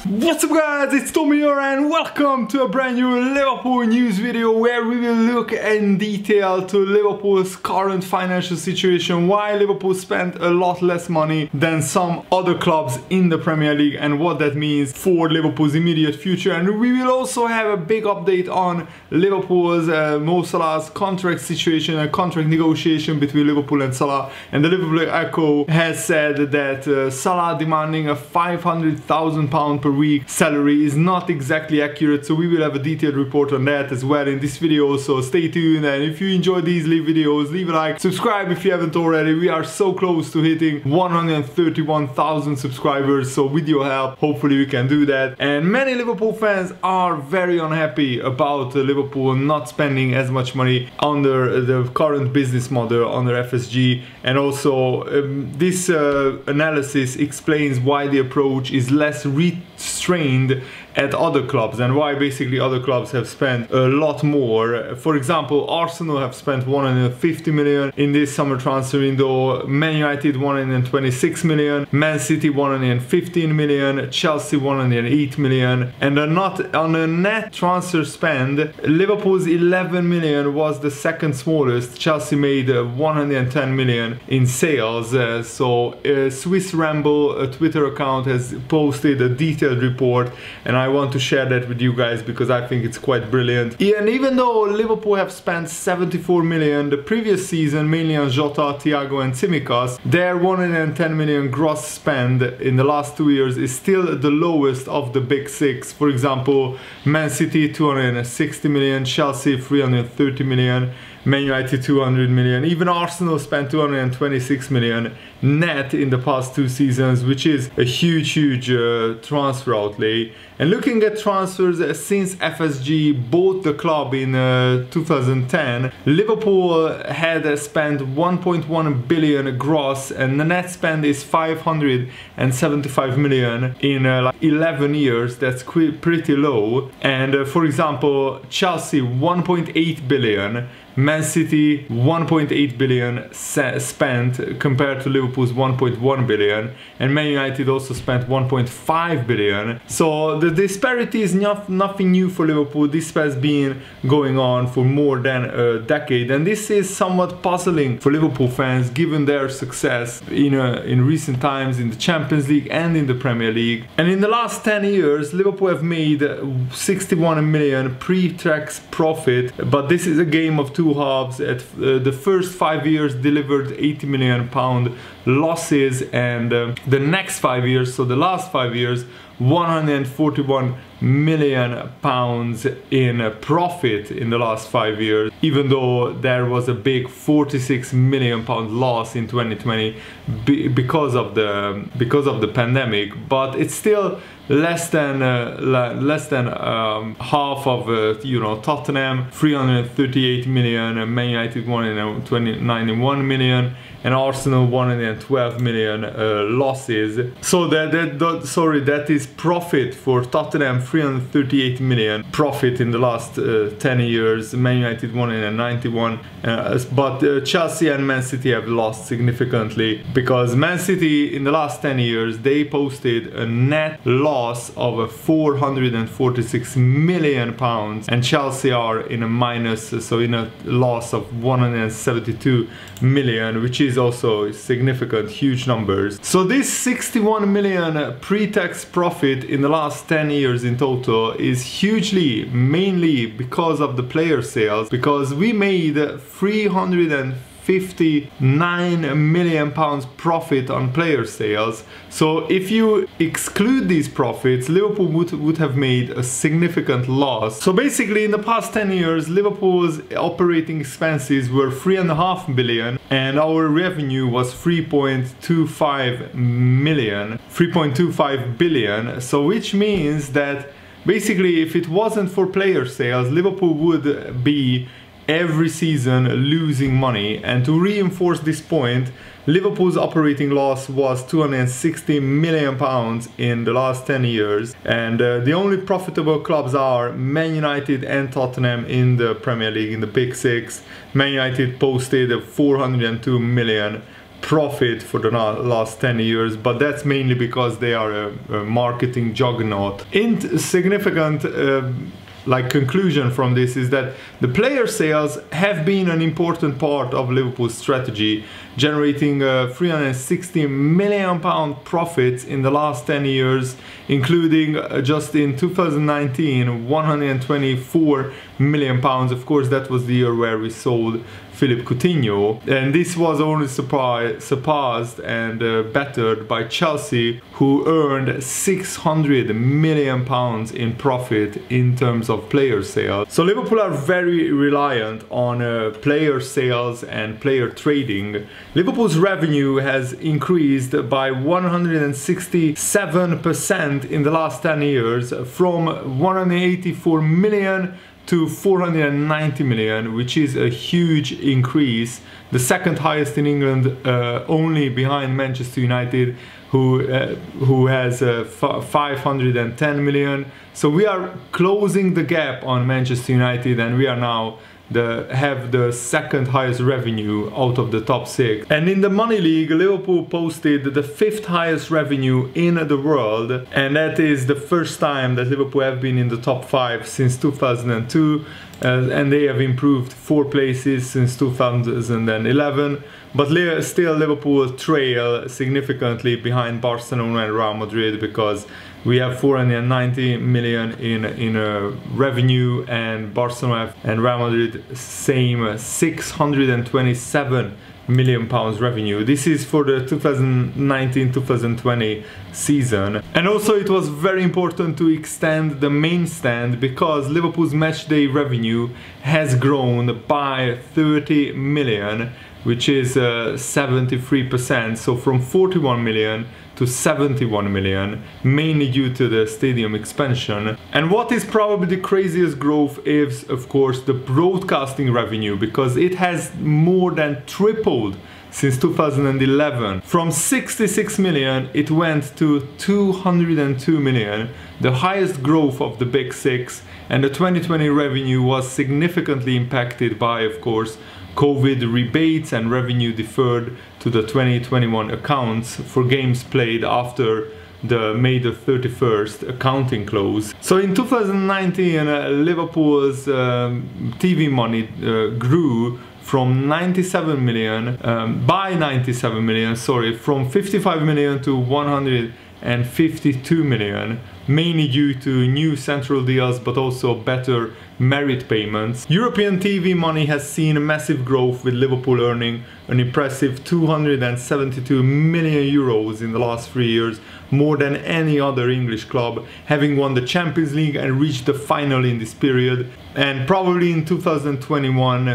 What's up guys, it's Tommy here and welcome to a brand new Liverpool news video where we will look in detail to Liverpool's current financial situation, why Liverpool spent a lot less money than some other clubs in the Premier League and what that means for Liverpool's immediate future. And we will also have a big update on Liverpool's Mo Salah's contract situation and contract negotiation between Liverpool and Salah. And the Liverpool Echo has said that Salah demanding a £500,000 per week salary is not exactly accurate, so we will have a detailed report on that as well in this video, so stay tuned. And if you enjoy these videos, leave a like, subscribe if you haven't already. We are so close to hitting 131,000 subscribers, so with your help hopefully we can do that. And many Liverpool fans are very unhappy about Liverpool not spending as much money under the current business model under FSG, and also this analysis explains why the approach is less restrained at other clubs and why basically other clubs have spent a lot more. For example, Arsenal have spent 150 million in this summer transfer window, Man United 126 million, Man City 115 million, Chelsea 108 million, and not on a net transfer spend, Liverpool's 11 million was the second smallest. Chelsea made 110 million in sales. So Swiss Ramble, a Twitter account, has posted a detailed report, and I want to share that with you guys because I think it's quite brilliant. And even though Liverpool have spent 74 million the previous season, mainly on Jota, Thiago and Tsimikas, their 110 million gross spend in the last 2 years is still the lowest of the big six. For example, Man City 260 million, Chelsea 330 million, Man United 200 million, even Arsenal spent 226 million net in the past 2 seasons, which is a huge transfer outlay. And looking at transfers since FSG bought the club in 2010, Liverpool had spent 1.1 billion gross, and the net spend is 575 million in like 11 years. That's pretty low. And for example, Chelsea 1.8 billion, Man City 1.8 billion spent compared to Liverpool's 1.1 billion, and Man United also spent 1.5 billion. So the disparity is nothing new for Liverpool. This has been going on for more than a decade, and this is somewhat puzzling for Liverpool fans given their success in recent times in the Champions League and in the Premier League. And in the last 10 years Liverpool have made 61 million pre-tax profit, but this is a game of two halves. At the first 5 years delivered 80 million pound losses, and the next 5 years, so the last 5 years, 141 million pounds in profit in the last 5 years, even though there was a big 46 million pound loss in 2020 because of the pandemic. But it's still less than half of Tottenham 338 million, Man United 191 million, and Arsenal 112 million losses. So that is profit for Tottenham, 338 million profit in the last 10 years, Man United 191, but Chelsea and Man City have lost significantly, because Man City in the last 10 years they posted a net loss of 446 million pounds, and Chelsea are in a minus, so in a loss of 172 million, which is also significant, huge numbers. So this 61 million pre-tax profit in the last 10 years in total is hugely mainly because of the player sales, because we made 359 million pounds profit on player sales. So if you exclude these profits, Liverpool would have made a significant loss. So basically in the past 10 years Liverpool's operating expenses were 3.5 billion and our revenue was 3.25 billion. So which means that basically if it wasn't for player sales, Liverpool would be every season losing money. And to reinforce this point, Liverpool's operating loss was 260 million pounds in the last 10 years, and the only profitable clubs are Man United and Tottenham in the Premier League, in the Big Six. Man United posted 402 million profit for the last 10 years, but that's mainly because they are a marketing juggernaut. Insignificant conclusion from this is that the player sales have been an important part of Liverpool's strategy, generating £360 million profits in the last 10 years, including just in 2019 £124 million. Of course, that was the year where we sold Philippe Coutinho, and this was only surpassed and bettered by Chelsea, who earned £600 million in profit in terms of player sales. So Liverpool are very reliant on player sales and player trading. Liverpool's revenue has increased by 167% in the last 10 years, from 184 million to 490 million, which is a huge increase, the second highest in England, only behind Manchester United, who has 510 million. So we are closing the gap on Manchester United, and we are now have the second highest revenue out of the top 6. And in the Money League, Liverpool posted the 5th highest revenue in the world, and that is the first time that Liverpool have been in the top 5 since 2002, and they have improved 4 places since 2011. But still Liverpool trail significantly behind Barcelona and Real Madrid, because we have 490 million in revenue, and Barcelona and Real Madrid same 627 million pounds revenue. This is for the 2019-2020 season. And also it was very important to extend the main stand, because Liverpool's matchday revenue has grown by 30 million, which is 73%, so from 41 million to 71 million, mainly due to the stadium expansion. And what is probably the craziest growth is, of course, the broadcasting revenue, because it has more than tripled since 2011. From 66 million it went to 202 million, the highest growth of the big 6, and the 2020 revenue was significantly impacted by, of course, COVID rebates and revenue deferred to the 2021 accounts for games played after the May the 31st accounting close. So in 2019, Liverpool's TV money grew from 97 million, from 55 million to 152 million, mainly due to new central deals, but also better merit payments. European TV money has seen a massive growth, with Liverpool earning an impressive 272 million euros in the last 3 years, more than any other English club, having won the Champions League and reached the final in this period. And probably in 2021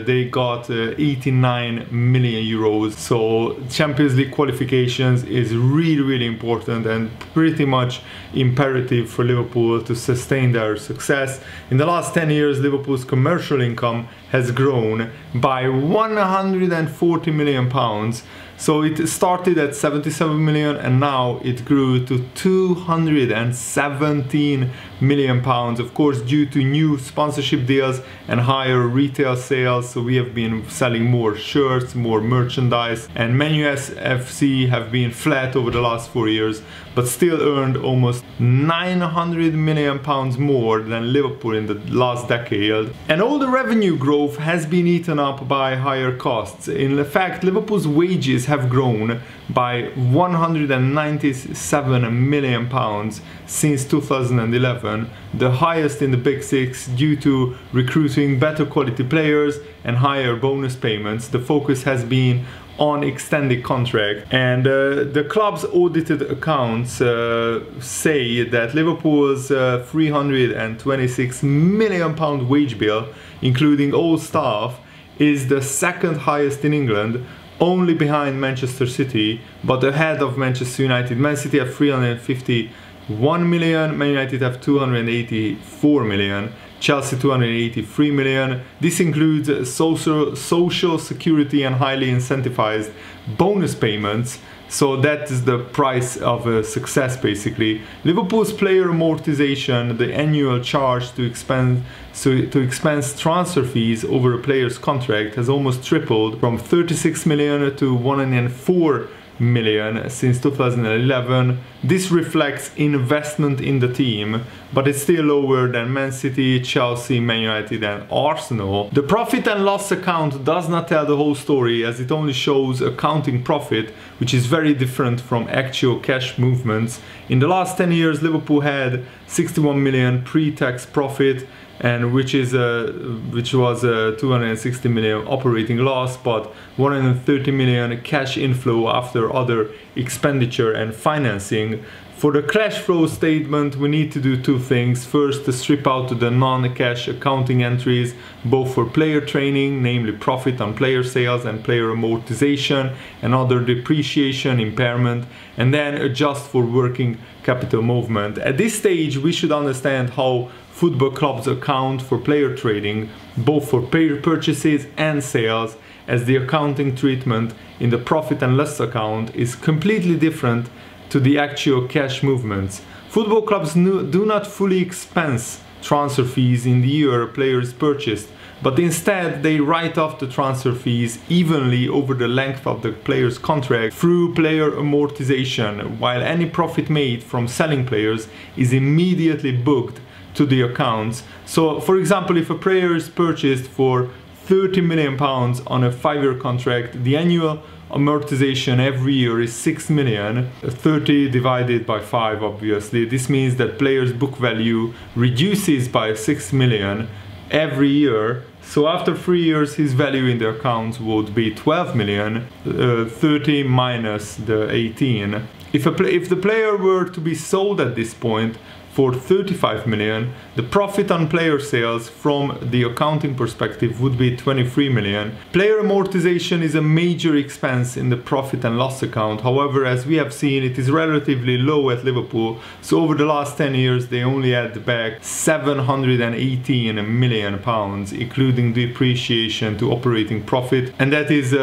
they got 89 million euros. So Champions League qualifications is really important and pretty much imperative for Liverpool to sustain their success. In the last 10 years, Liverpool's commercial income has grown by 140 million pounds. So it started at 77 million and now it grew to 217 million pounds, of course due to new sponsorship deals and higher retail sales. So we have been selling more shirts, more merchandise, and Man U FC have been flat over the last 4 years, but still earned almost 900 million pounds more than Liverpool in the last decade. And all the revenue growth has been eaten up by higher costs. In fact, Liverpool's wages have grown by 197 million pounds since 2011, the highest in the Big 6, due to recruiting better quality players and higher bonus payments. The focus has been on extended contract, and the club's audited accounts say that Liverpool's 326 million pound wage bill, including all staff, is the second highest in England, only behind Manchester City, but ahead of Manchester United. Man City have 351 million, Man United have 284 million, Chelsea 283 million. This includes social security and highly incentivized bonus payments. So that is the price of success, basically. Liverpool's player amortization, the annual charge to expense transfer fees over a player's contract, has almost tripled from 36 million to 104 million since 2011. This reflects investment in the team, but it's still lower than Man City, Chelsea, Man United and Arsenal. The profit and loss account does not tell the whole story, as it only shows accounting profit, which is very different from actual cash movements. In the last 10 years, Liverpool had 61 million pre-tax profit, and which was a 260 million operating loss, but 130 million cash inflow after other expenditure and financing. For the cash flow statement, we need to do two things. First, to strip out the non-cash accounting entries, both for player training, namely profit on player sales and player amortization and other depreciation, impairment, and then adjust for working capital movement. At this stage, we should understand how football clubs account for player trading, both for player purchases and sales, as the accounting treatment in the profit and loss account is completely different to the actual cash movements. Football clubs do not fully expense transfer fees in the year a player is purchased, but instead they write off the transfer fees evenly over the length of the player's contract through player amortization, while any profit made from selling players is immediately booked to the accounts. So for example, if a player is purchased for 30 million pounds on a 5-year contract, the annual amortization every year is 6 million, 30 divided by 5 obviously. This means that player's book value reduces by 6 million every year. So after 3 years his value in the accounts would be 12 million, 30 minus the 18. If the player were to be sold at this point for 35 million, the profit on player sales from the accounting perspective would be 23 million. Player amortization is a major expense in the profit and loss account. However, as we have seen, it is relatively low at Liverpool. So over the last 10 years, they only had back 718 million pounds, including depreciation to operating profit. And that is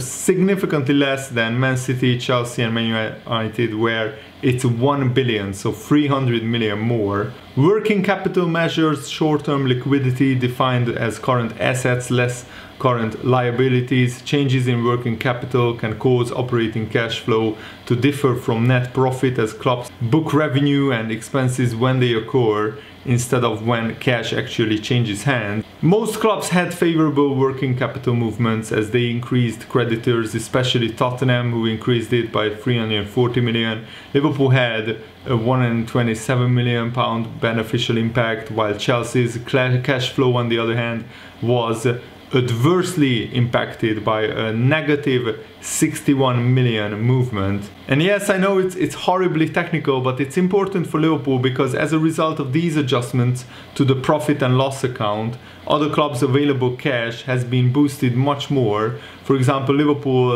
significantly less than Man City, Chelsea and Man United, where it's 1 billion, so 300 million more. Working capital measures short-term liquidity defined as current assets less current liabilities. Changes in working capital can cause operating cash flow to differ from net profit, as clubs book revenue and expenses when they occur instead of when cash actually changes hands. Most clubs had favorable working capital movements as they increased creditors, especially Tottenham, who increased it by 340 million. Liverpool had a 127 million pound beneficial impact, while Chelsea's cash flow on the other hand was adversely impacted by a negative 61 million movement. And yes, I know it's horribly technical, but it's important for Liverpool because as a result of these adjustments to the profit and loss account, other clubs' available cash has been boosted much more. For example, Liverpool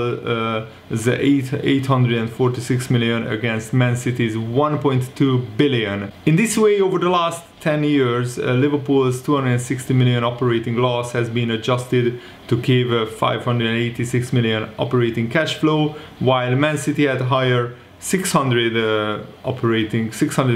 is 846 million against Man City's 1.2 billion. In this way, over the last 10 years, Liverpool's 260 million operating loss has been adjusted to give a 586 million operating cash flow, while Man City had higher 600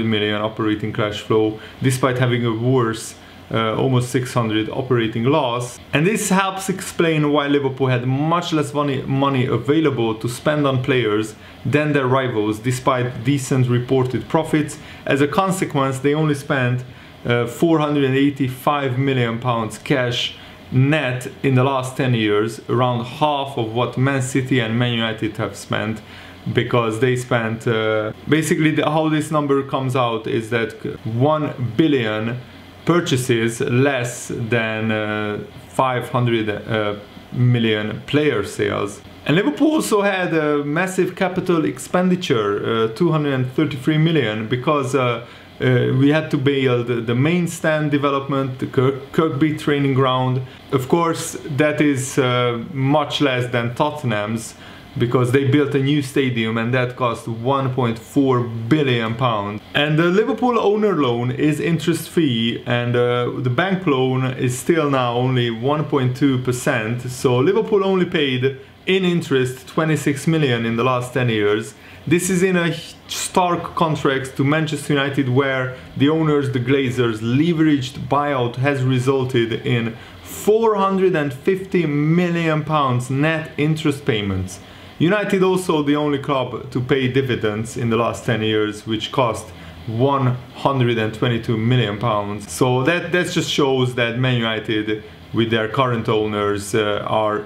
million operating cash flow, despite having a worse almost 600 operating loss. And this helps explain why Liverpool had much less money available to spend on players than their rivals, despite decent reported profits. As a consequence, they only spent 485 million pounds cash net in the last 10 years, around half of what Man City and Man United have spent, because they spent basically how this number comes out is that 1 billion purchases less than 500 million player sales. And Liverpool also had a massive capital expenditure, 233 million, because we had to build the main stand development, the Kirkby training ground. Of course, that is much less than Tottenham's, because they built a new stadium and that cost 1.4 billion pounds. And the Liverpool owner loan is interest free, and the bank loan is still now only 1.2%. So Liverpool only paid in interest 26 million in the last 10 years. This is in a stark contrast to Manchester United, where the owners, the Glazers, leveraged buyout has resulted in 450 million pounds net interest payments. United also the only club to pay dividends in the last 10 years, which cost 122 million pounds. So that just shows that Man United, with their current owners, are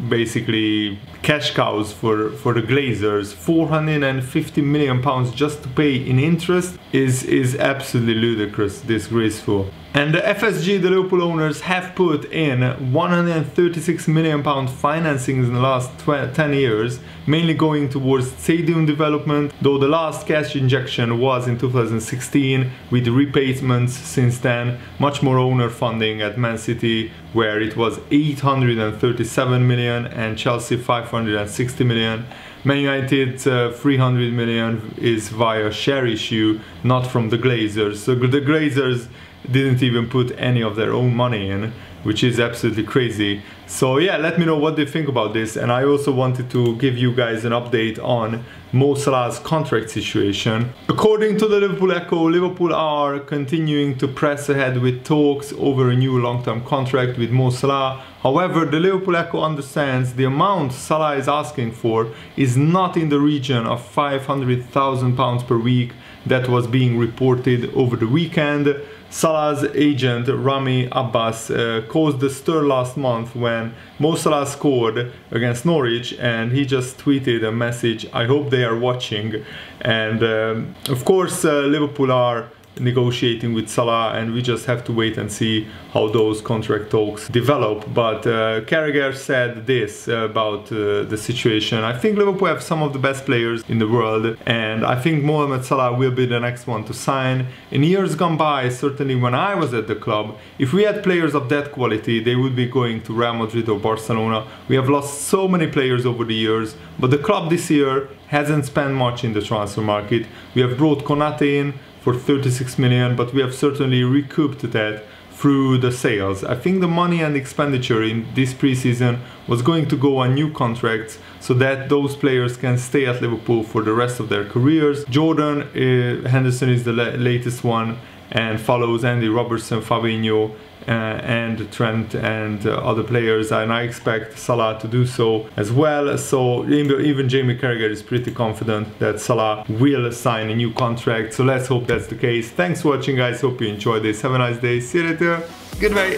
basically cash cows for the Glazers. 450 million pounds just to pay in interest is absolutely ludicrous, disgraceful. And the FSG, the Liverpool owners, have put in 136 million pound financing in the last 10 years, mainly going towards stadium development, though the last cash injection was in 2016, with repayments since then, much more owner funding at Man City, where it was 837 million, and Chelsea 560 million. Man United 300 million is via share issue, not from the Glazers. So the Glazers didn't even put any of their own money in, which is absolutely crazy. So yeah, let me know what they think about this. And I also wanted to give you guys an update on Mo Salah's contract situation. According to the Liverpool Echo, Liverpool are continuing to press ahead with talks over a new long-term contract with Mo Salah. However, the Liverpool Echo understands the amount Salah is asking for is not in the region of £500,000 per week that was being reported over the weekend. Salah's agent Rami Abbas caused the stir last month when Mo Salah scored against Norwich, and he just tweeted a message, "I hope they are watching." And of course Liverpool are negotiating with Salah, and we just have to wait and see how those contract talks develop. But Carragher said this about the situation: "I think Liverpool have some of the best players in the world, and I think Mohamed Salah will be the next one to sign. In years gone by, certainly when I was at the club, if we had players of that quality, they would be going to Real Madrid or Barcelona. We have lost so many players over the years, but the club this year hasn't spent much in the transfer market. We have brought Konate in for 36 million, but we have certainly recouped that through the sales. I think the money and expenditure in this preseason was going to go on new contracts so that those players can stay at Liverpool for the rest of their careers. Jordan Henderson is the latest one, and follows Andy Robertson, Fabinho, and Trent and other players, and I expect Salah to do so as well. So even Jamie Carragher is pretty confident that Salah will sign a new contract, so let's hope that's the case. Thanks for watching, guys. Hope you enjoyed this. Have a nice day. See you later. Goodbye.